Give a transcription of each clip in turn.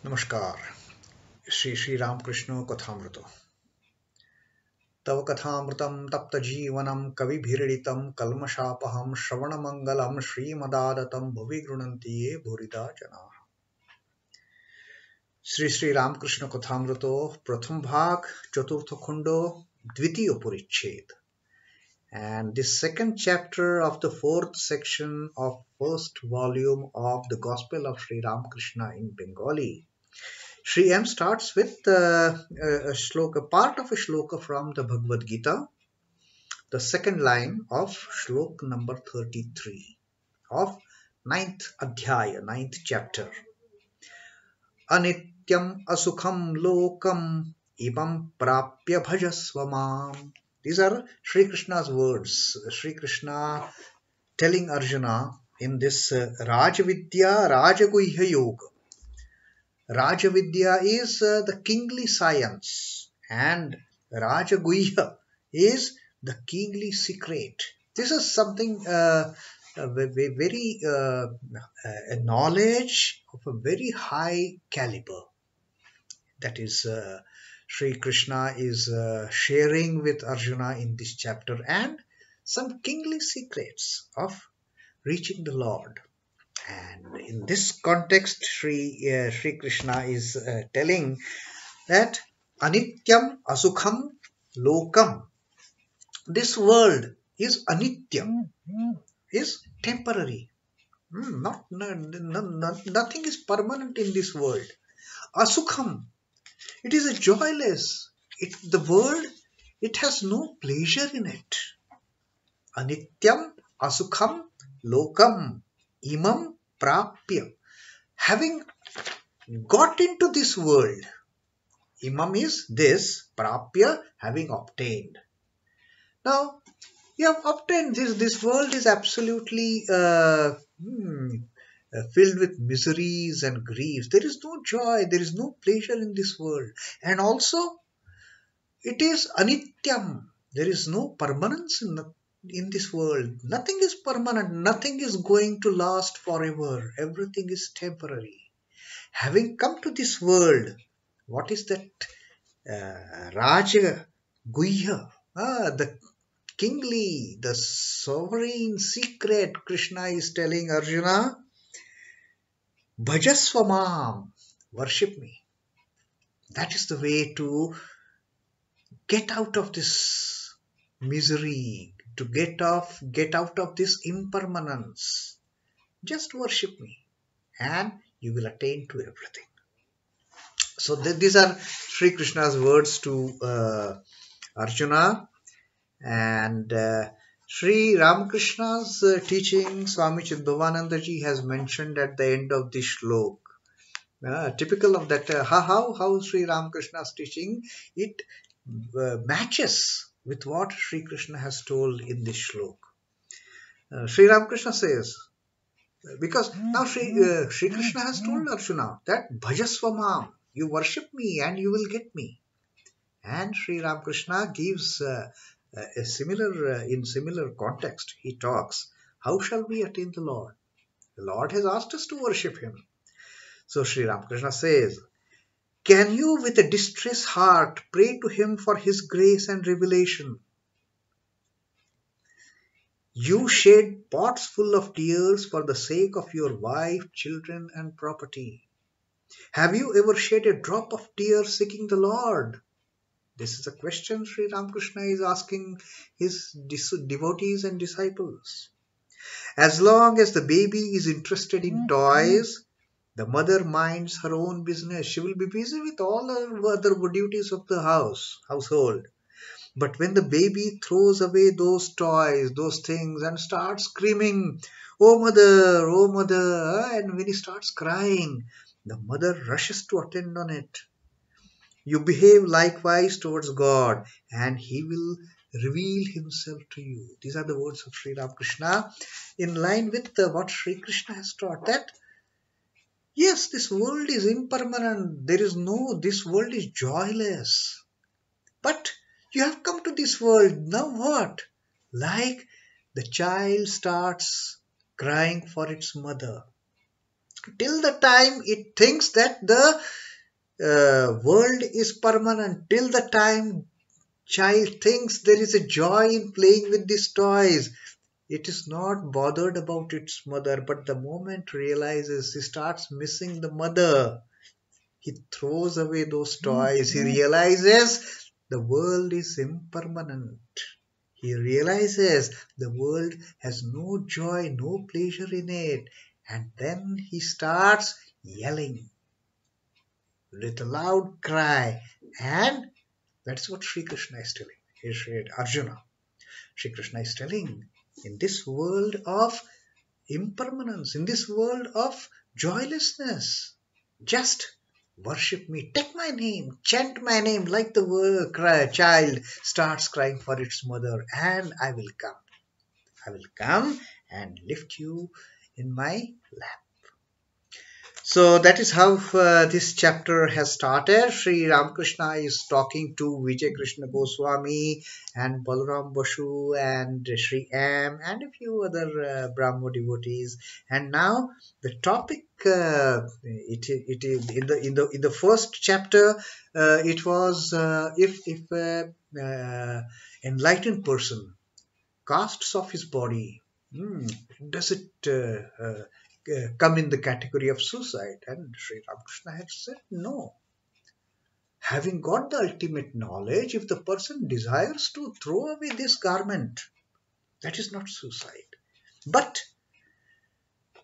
नमस्कार। श्री रामकृष्ण कथामृत तव कथामृतं तप्त जीवनं कविभिरीडितं कल्मषापहं श्रवणमंगलं श्रीमदादतं भुवि गृह्णन्ति ये भूरिदा जनाः। श्री रामकृष्ण कथामृत प्रथम भाग चतुर्थ खंडो द्वितीय परिच्छेद, and the second chapter of the fourth section of first volume of the Gospel of Sri Ramakrishna in Bengali. Sri M starts with a shloka, part of a shloka from the Bhagavad Gita, the second line of shlok number 33 of ninth adhyaya, ninth chapter. Anityam asukham lokam imam prapya bhajasvamam. These are Sri Krishna's words. Sri Krishna telling Arjuna in this Rajavidya Rajaguhya Yoga. Rajavidya is the kingly science, and Rajaguhya is the kingly secret. This is something very a knowledge of a very high caliber. That is, Sri Krishna is sharing with Arjuna in this chapter, and some kingly secrets of reaching the Lord. And in this context, Sri Krishna is telling that anityam asukham lokam. This world is anityam, is temporary. Nothing is permanent in this world. Asukham, it is a joyless. The world, it has no pleasure in it. Anityam asukham lokam imam prapya. Having got into this world, imam is this, prapya, having obtained. Now, you have obtained this. This world is absolutely filled with miseries and griefs. There is no joy, there is no pleasure in this world. And also, it is anityam. There is no permanence in this world. Nothing is permanent. Nothing is going to last forever. Everything is temporary. Having come to this world, what is that? Raja Guhya, the kingly, the sovereign secret. Krishna is telling Arjuna, Bhajasvamam, worship me. That is the way to get out of this misery, to get out of this impermanence. Just worship me and you will attain to everything. So these are Sri Krishna's words to Arjuna. And Sri Ramakrishna's teaching, Swami Chidbhavananda ji has mentioned at the end of this shlok. Typical of that, how Sri Ramakrishna's teaching, it matches with what Sri Krishna has told in this shlok. Sri Ramakrishna says, because now Sri Krishna has told Arjuna that Bhajasvamam, you worship me and you will get me. And Sri Ramakrishna gives a similar, in similar context, he talks, how shall we attain the Lord? The Lord has asked us to worship him. So Sri Ramakrishna says, can you with a distressed heart pray to him for his grace and revelation? You shed pots full of tears for the sake of your wife, children and property. Have you ever shed a drop of tear seeking the Lord? This is a question Sri Ramakrishna is asking his devotees and disciples. As long as the baby is interested in toys, the mother minds her own business. She will be busy with all her other duties of the household. But when the baby throws away those toys, those things, and starts screaming, oh mother, and when he starts crying, the mother rushes to attend on it. You behave likewise towards God, and he will reveal himself to you. These are the words of Sri Ramakrishna, in line with what Sri Krishna has taught, that yes, this world is impermanent. This world is joyless. But you have come to this world, now what? Like the child starts crying for its mother. Till the time it thinks that the world is permanent, till the time child thinks there is a joy in playing with these toys, it is not bothered about its mother. But the moment realizes he starts missing the mother, he throws away those toys. He realizes the world is impermanent. He realizes the world has no joy, no pleasure in it. And then he starts yelling with a loud cry. And that's what Sri Krishna is telling. He said, Arjuna, Sri Krishna is telling, in this world of impermanence, in this world of joylessness, just worship me, take my name, chant my name like the child starts crying for its mother, and I will come. I will come and lift you in my lap. So that is how this chapter has started. Sri Ramakrishna is talking to Vijay Krishna Goswami and Balaram Basu and Sri M and a few other Brahmo devotees. And now the topic it is in the first chapter it was if enlightened person casts off his body, does it come in the category of suicide? And Sri Ramakrishna had said no. Having got the ultimate knowledge, if the person desires to throw away this garment, that is not suicide. But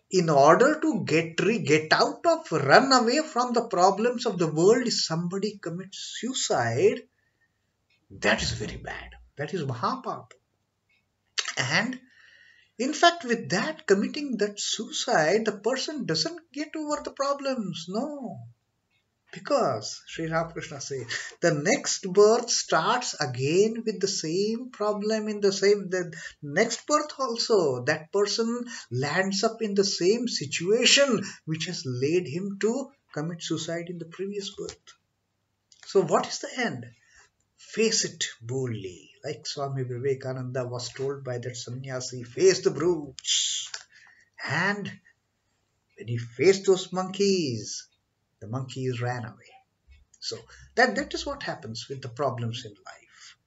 in order to get out of, run away from the problems of the world, if somebody commits suicide, that is very bad. That is Mahapapa. And in fact, with that, committing that suicide, the person doesn't get over the problems. No. Because, Sri Ramakrishna says, the next birth starts again with the same problem the next birth also. That person lands up in the same situation which has led him to commit suicide in the previous birth. So what is the end? Face it boldly. Like Swami Vivekananda was told by that sannyasi, face the brutes. And when he faced those monkeys, the monkeys ran away. So that is what happens with the problems in life.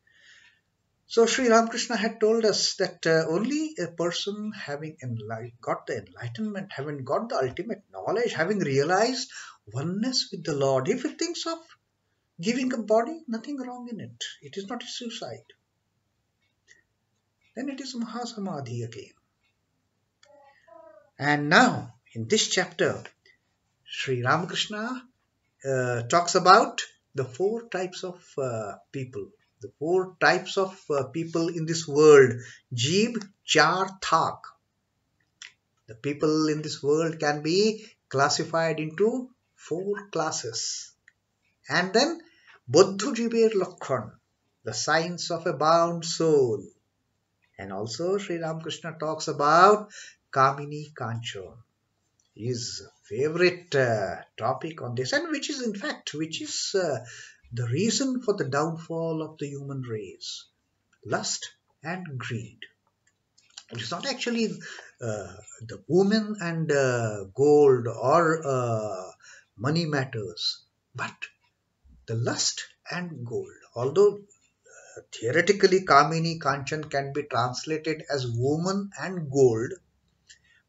So Sri Ramakrishna had told us that only a person having got the enlightenment, having got the ultimate knowledge, having realized oneness with the Lord, if he thinks of giving a body, nothing wrong in it. It is not a suicide. Then it is Mahasamadhi again. And now, in this chapter, Sri Ramakrishna talks about the four types of people. The four types of people in this world. Jeeb, Char, Thak. The people in this world can be classified into four classes. And then, Bodhu Jiber Lakhan, the signs of a bound soul. And also Sri Ramakrishna talks about Kamini Kanchan, his favorite topic on this, and which is the reason for the downfall of the human race. Lust and greed. It is not actually the woman and gold or money matters, but the lust and gold. Although theoretically, Kamini Kanchan can be translated as woman and gold,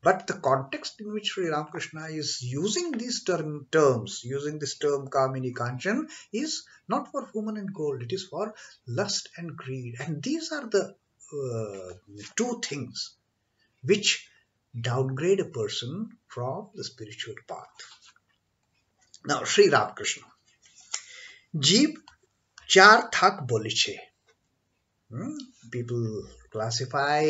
but the context in which Sri Ramakrishna is using these terms, using this term Kamini Kanchan, is not for woman and gold, it is for lust and greed. And these are the two things which downgrade a person from the spiritual path. Now, Sri Ramakrishna. Jeeb char thak boliche. People classify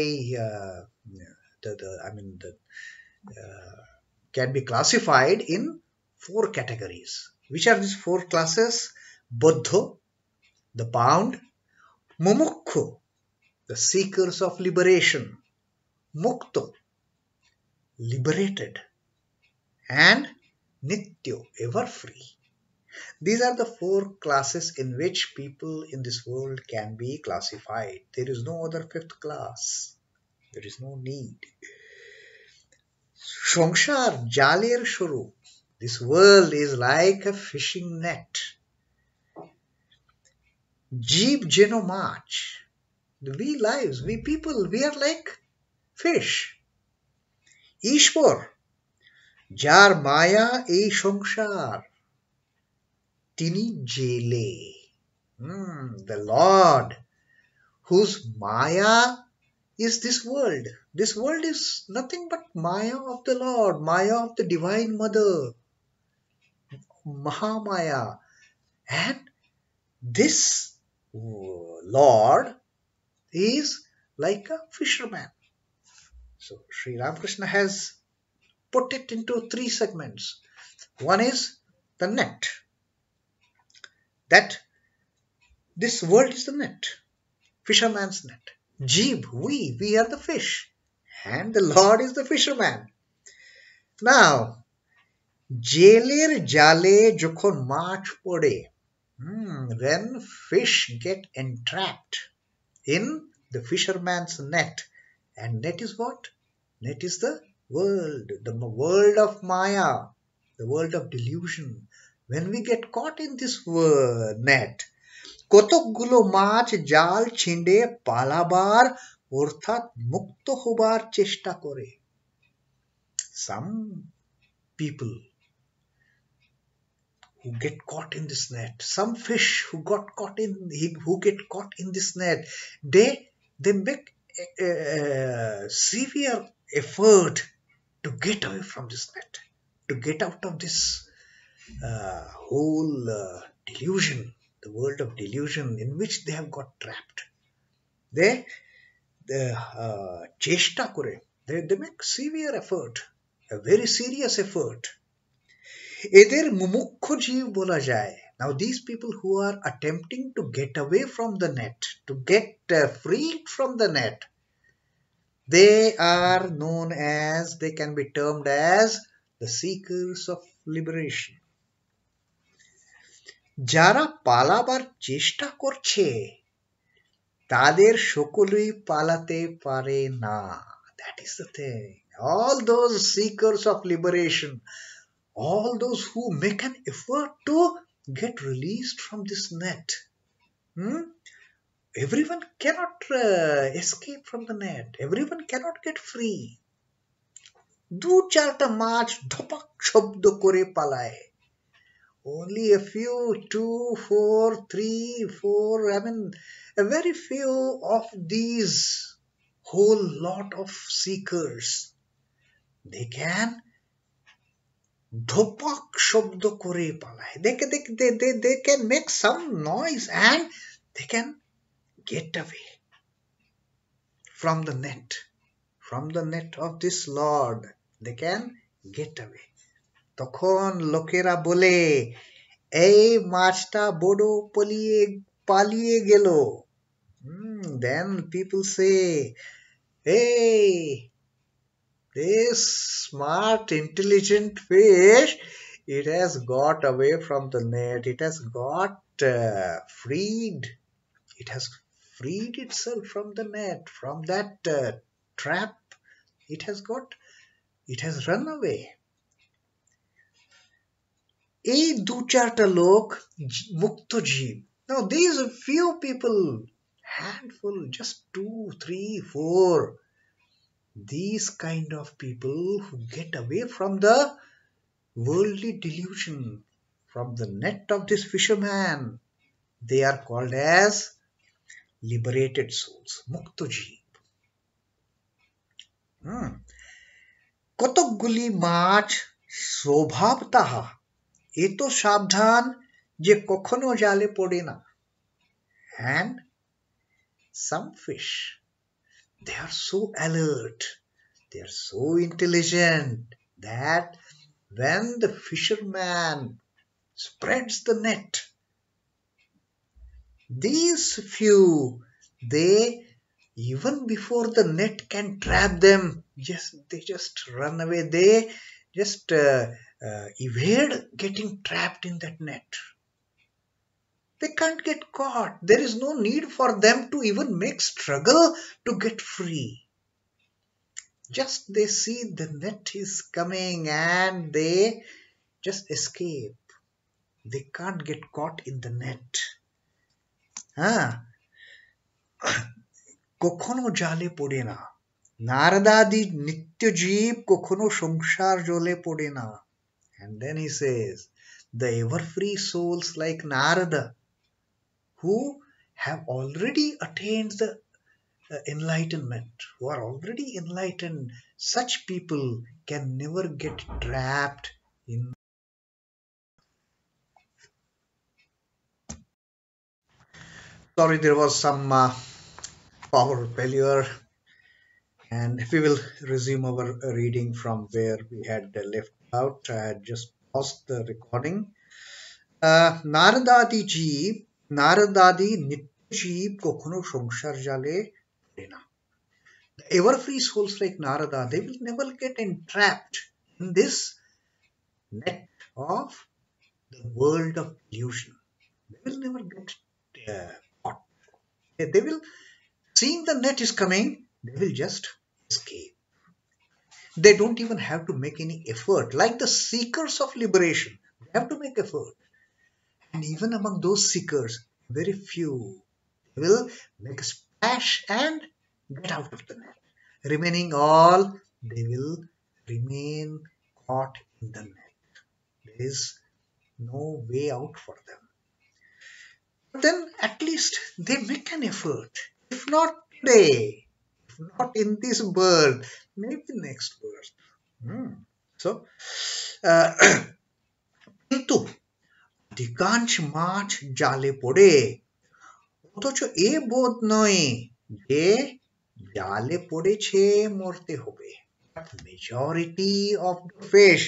can be classified in four categories. Which are these four classes? Bodho, the bound; Mumukhu, the seekers of liberation; Mukto, liberated; and Nityo, ever free. These are the four classes in which people in this world can be classified. There is no other fifth class. There is no need. সংসার জালের শুরু. This world is like a fishing net. জীব যেন মাছ. We people, we are like fish. ঈশ্বর, যার মায়া এই সংসার, তিনি জেলে. The Lord, whose maya is this world. This world is nothing but maya of the Lord, maya of the Divine Mother, Mahamaya. And this Lord is like a fisherman. So Sri Ramakrishna has put it into three segments. One is the net. That this world is the net, fisherman's net. Jeeb, we are the fish, and the Lord is the fisherman. Now, জেলের জালে যখন মাছ পড়ে, when fish get entrapped in the fisherman's net, and net is what? Net is the world of Maya, the world of delusion. When we get caught in this net, কতকগুলো মাছ জাল ছিঁড়ে পালাবার অর্থাৎ মুক্ত হবার চেষ্টা করে. Some people who get caught in this net, some fish who get caught in this net, they make severe effort to get away from this net, to get out of this whole delusion, the world of delusion in which they have got trapped. They chesta kore, they make severe effort, a very serious effort. এদের মুমুক্ষু জীব বলা যায়. Now these people who are attempting to get away from the net, to get freed from the net, they are known as, they can be termed as the seekers of liberation. যারা পালাবার চেষ্টা করছে তাদের সকলেই পালাতে পারে না. That is the thing. All those seekers of liberation, all those who make an effort to get released from this net, everyone cannot escape from the net. Everyone cannot get free. দু চারটা মাছ ধপাক শব্দ করে পালায়. Only a few, 2, 4, 3, 4, I mean, a very few of these whole lot of seekers, they can ধপাক শব্দ করে পালায়. They can make some noise and they can get away from the net of this Lord. They can get away. তখন লোকেরা বলে, এই মাছটা বড় পালিয়ে গেল. Then people say, hey, this smart, intelligent fish, it has got away from the net. It has got freed. It has freed itself from the net, from that trap. It has run away. এই দু চারটা লোক মুক্ত জীব. Now these few people, handful, just 2, 3, 4, these kind of people who get away from the worldly delusion, from the net of this fisherman, they are called as liberated souls, মুক্ত জীব. কতকগুলি মাছ স্বভাব তাহা এত সাবধান যে কখনো জালে পড়ে না. And some fish, they are so alert, they are so intelligent that when the fisherman spreads the net, these few, they, even before the net can trap them, they just run away. They just evade getting trapped in that net. They can't get caught. There is no need for them to even make struggle to get free. Just they see the net is coming and they just escape. They can't get caught in the net. হ্যাঁ, কখনো জালে পড়ে না। নারদাদি নিত্য জীব কখনো সংসার জলে পড়ে না। And then he says, the ever free souls like Narada, who have already attained the enlightenment, who are already enlightened, such people can never get trapped in. Sorry, there was some power failure, and we will resume our reading from where we had left out. I had just paused the recording. নারদাদি জীব, নারদাদি নিত্য জীব কখনো সংসার জালে পড়ে না। The ever free souls like Narada, they will never get entrapped in this net of the world of illusion. They will never get caught. They will, seeing the net is coming, they will just escape. They don't even have to make any effort. Like the seekers of liberation, they have to make effort. And even among those seekers, very few will make a splash and get out of the net. Remaining all, they will remain caught in the net. There is no way out for them. But then at least they make an effort. If not today, if not in this birth, maybe next birth. So, কিন্তু অধিকাংশ মাছ জালে পড়ে, অথচ এ বোধ নয় যে জালে পড়েছে মরতে হবে। But majority of the fish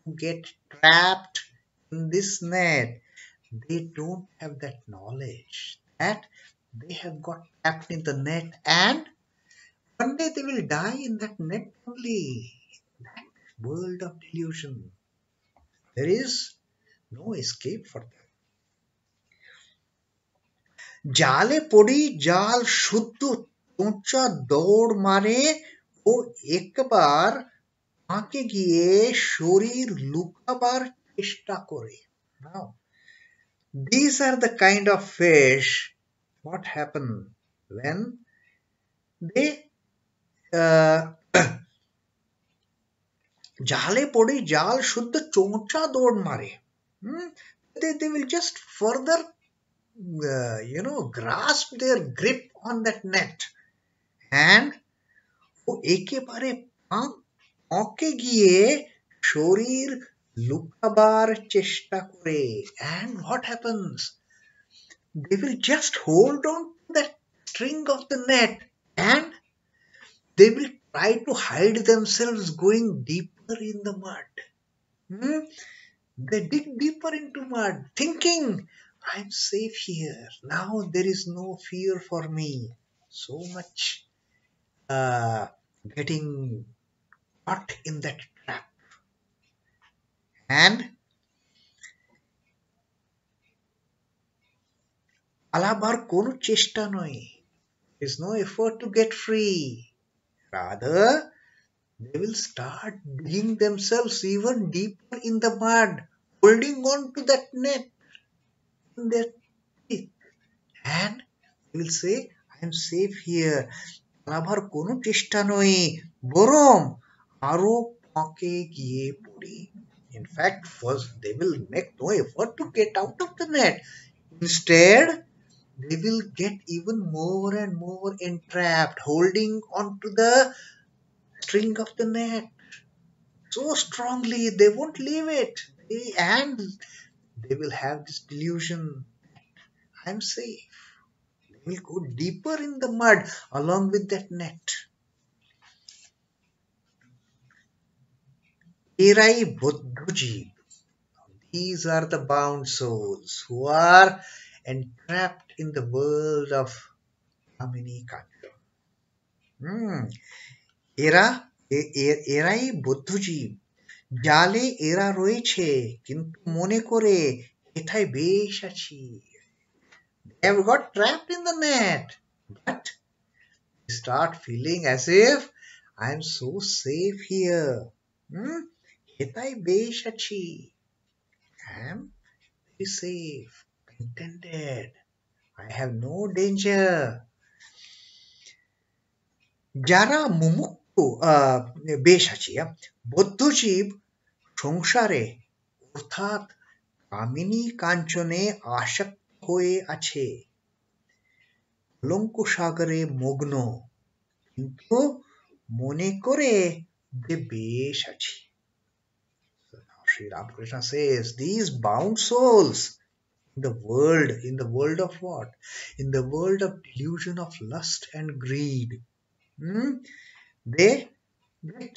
who get trapped in this net, they don't have that knowledge that they have got trapped in the net and one day they will die in that net only. That world of delusion. There is no escape for them. জালে পড়ি জাল শুদ্ধ চোঁচা দৌড় মারে ও একবার আঁকে গিয়ে শরীর লুকাবার চেষ্টা করে। Now, these are the kind of fish what happen when they জালে পড়ে জাল শুদ্ধ চোঁচা দৌড় মারে। They will just further grasp their grip on that net and ও একেবারে আঁকে গিয়ে শরীর লুকাবার চেষ্টা করে। And what happens? They will just hold on to that string of the net and they will try to hide themselves going deeper in the mud. They dig deeper into mud thinking, I'm safe here. Now there is no fear for me. So much getting caught in that trap. And পালাবার কোনো চেষ্টা নয়. There is no effort to get free. Rather, they will start digging themselves even deeper in the mud, holding on to that net in their teeth. And they will say, I am safe here. পালাবার কোনো চেষ্টা নয়, বরং আরো ফাঁকে গিয়ে পড়ি। In fact, first they will make no effort to get out of the net. Instead, they will get even more and more entrapped, holding onto the string of the net so strongly they won't leave it. And they will have this delusion, I'm safe. They will go deeper in the mud along with that net. Erai Buddhuji. These are the bound souls who are entrapped in the world of Kamini Kanja. এরাই বুদ্ধজীব, জালে এরা রয়েছে কিন্তু মনে করে এটাই বেশ আছি। They have got trapped in the net, but they start feeling as if I am so safe here. Hmm? Hitai beshachi. I am very safe, contented. I have no danger. যারা মুমুক্ষু বেশ আছি বদ্ধজীব সংসারে অর্থাৎ কামিনী কাঞ্চনে আসক্ত হয়ে আছে কলঙ্ক সাগরে মগ্ন কিন্তু মনে করে যে বেশ আছি. Sri Ramakrishna says these bound souls in the world of what? In the world of delusion of lust and greed, hmm, they get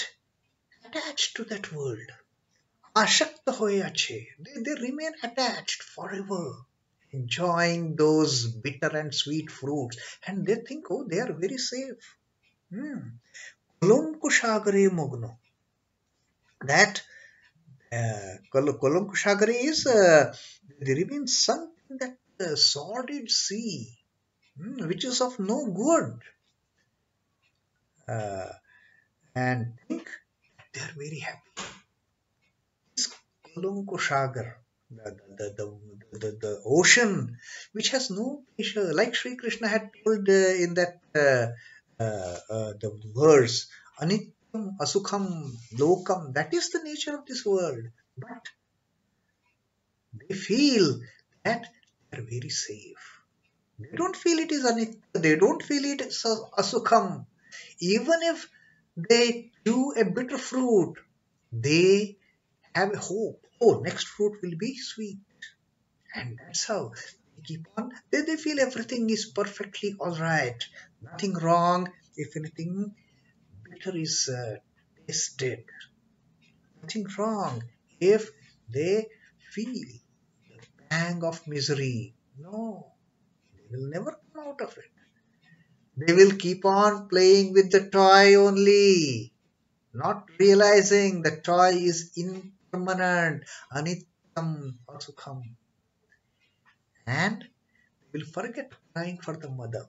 attached to that world. Ashakta hoye ache. They remain attached forever, enjoying those bitter and sweet fruits, and they think, oh, they are very safe. Hmm. Kolomko Shagare Mogno. That Kolomko Shagare is they remain sunk in that sordid sea, which is of no good, uh, and think they are very happy. Kolomko Sagar, the ocean, which has no pressure, like Sri Krishna had told in that the verse, Anityam Asukham Lokam, that is the nature of this world. But they feel that they are very safe. They don't feel it is Anitya, they don't feel it is Asukham. Even if they chew a bitter fruit, they have a hope. Oh, next fruit will be sweet. And that's how they keep on. They feel everything is perfectly all right. Nothing wrong. If anything, bitter is tasted. Nothing wrong. If they feel pang of misery. No, they will never come out of it. They will keep on playing with the toy only, not realizing the toy is impermanent, anityam, asukham, and will forget crying for the mother.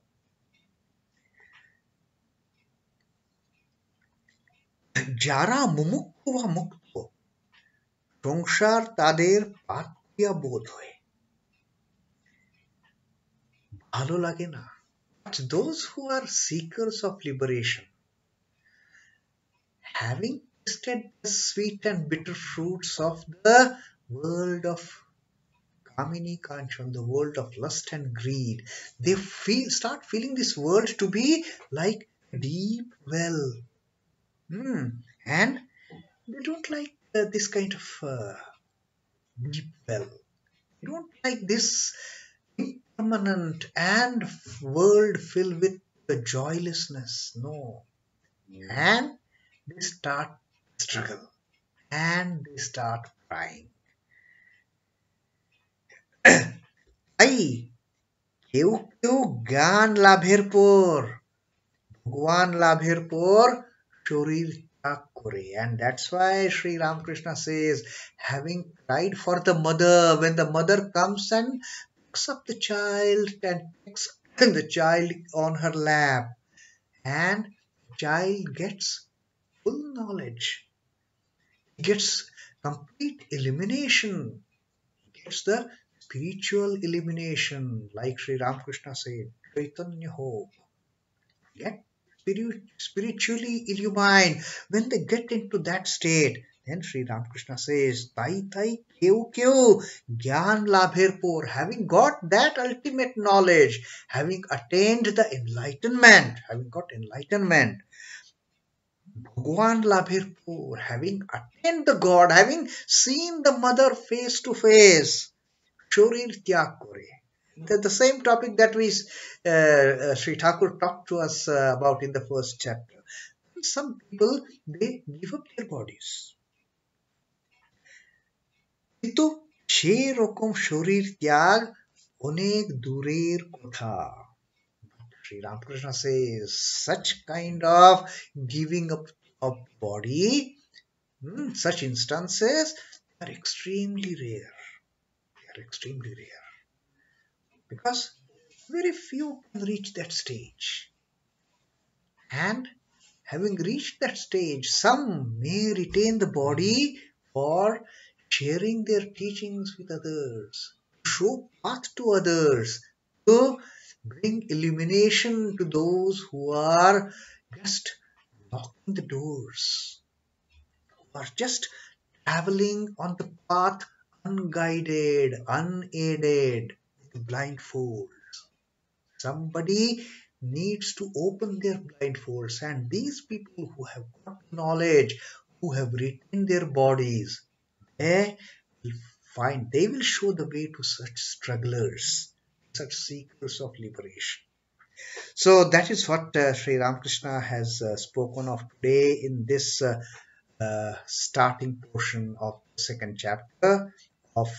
যারা মুমুক্ষু বা মুক্ত সংসার তাদের পাতিয়া বোধ হয় ভালো লাগে না. But those who are seekers of liberation, having tasted the sweet and bitter fruits of the world of Kamini Kanchan, the world of lust and greed, they start feeling this world to be like a deep well. And they don't like this kind of deep well. They don't like this impermanent and world filled with the joylessness. No. And they start struggle and they start crying. তাই কেউ কেউ জ্ঞান লাভের পর ভগবান লাভের পর শরীর ত্যাগ করে. And that's why Sri Ramakrishna says, having cried for the mother, when the mother comes and picks up the child and takes the child on her lap, and the child gets full knowledge, gets complete illumination, gets the spiritual illumination, like Sri Ramakrishna said, Chaitanya hope, get spiritually illumined. When they get into that state, then Sri Ramakrishna says, Tai Tai Keu Keu Gyan Labher Por, having got that ultimate knowledge, having attained the enlightenment, having got enlightenment, Bhagwan Labher Por, having attained the God, having seen the mother face to face, Shorir Tyag Kore. The same topic that we Sri Thakur talked to us about in the first chapter. Some people, they give up their bodies. কিন্তু সেই রকম শরীর ত্যাগ অনেক দূরের কথা. Sri Ramakrishna says such kind of giving up of body, such instances are extremely rare. They are extremely rare. Because very few can reach that stage. And Having reached that stage, some may retain the body for sharing their teachings with others, to show path to others, to bring illumination to those who are just knocking the doors, who are just traveling on the path unguided, unaided, blindfold. Somebody needs to open their blindfolds, and these people who have got knowledge, who have retained their bodies, they will they will show the way to such strugglers, such seekers of liberation. So that is what Sri Ramakrishna has spoken of today in this starting portion of the second chapter of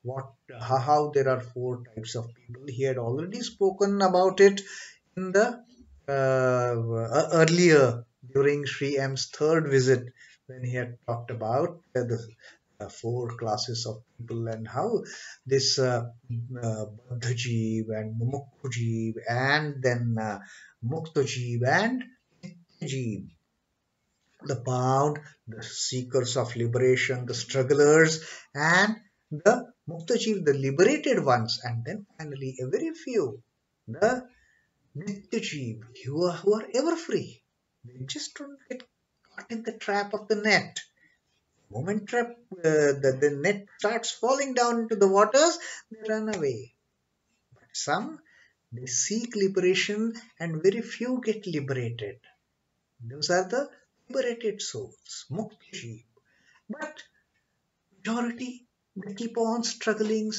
what how there are four types of people. He had already spoken about it in the earlier during Sri M's third visit, when he had talked about the four classes of people and how this Baddha Jeev and Mumukhu Jeev and then Mukta Jeev and Nitya Jeev, the bound, the seekers of liberation, the strugglers, and the Muktajiv, the liberated ones, and then finally a very few, the Nityajiv, who are ever free. They just don't get caught in the trap of the net. The moment the net starts falling down into the waters, they run away. But some, they seek liberation, and very few get liberated. Those are the liberated souls, Mukti. But majority, they keep on struggling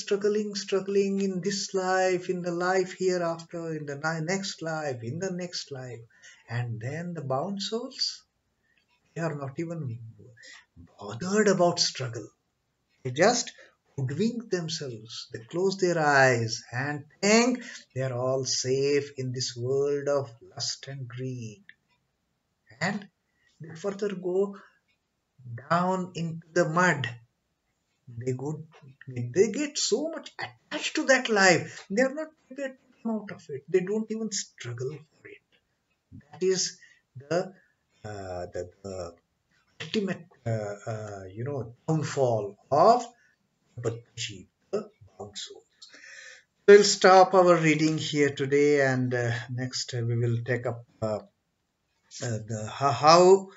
in this life, in the life hereafter, in the next life, in the next life. And then the bound souls, they are not even bothered about struggle. They just hoodwink themselves. They close their eyes and think they are all safe in this world of lust and greed. And they further go down into the mud. They go, they get so much attached to that life. They are not prepared to come out of it. They don't even struggle for it. That is the ultimate, downfall of Bhattaji, the bound soul. We'll stop our reading here today, and next we will take up how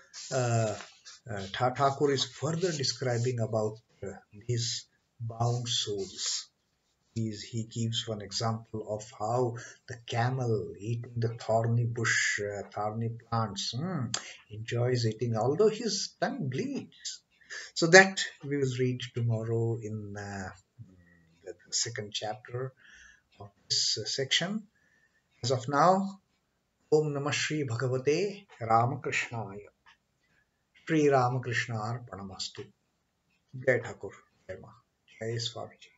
Thakur is further describing about these bound souls. He gives one example of how the camel eating the thorny bush, thorny plants, enjoys eating, although his tongue bleeds. So that we will read tomorrow in the second chapter of this section. As of now, Om Namah Shri Bhagavate Ramakrishnaaya. Sri Ramakrishna Arpanamastu. Jai Thakur. Jai Ma. Jai Swamiji.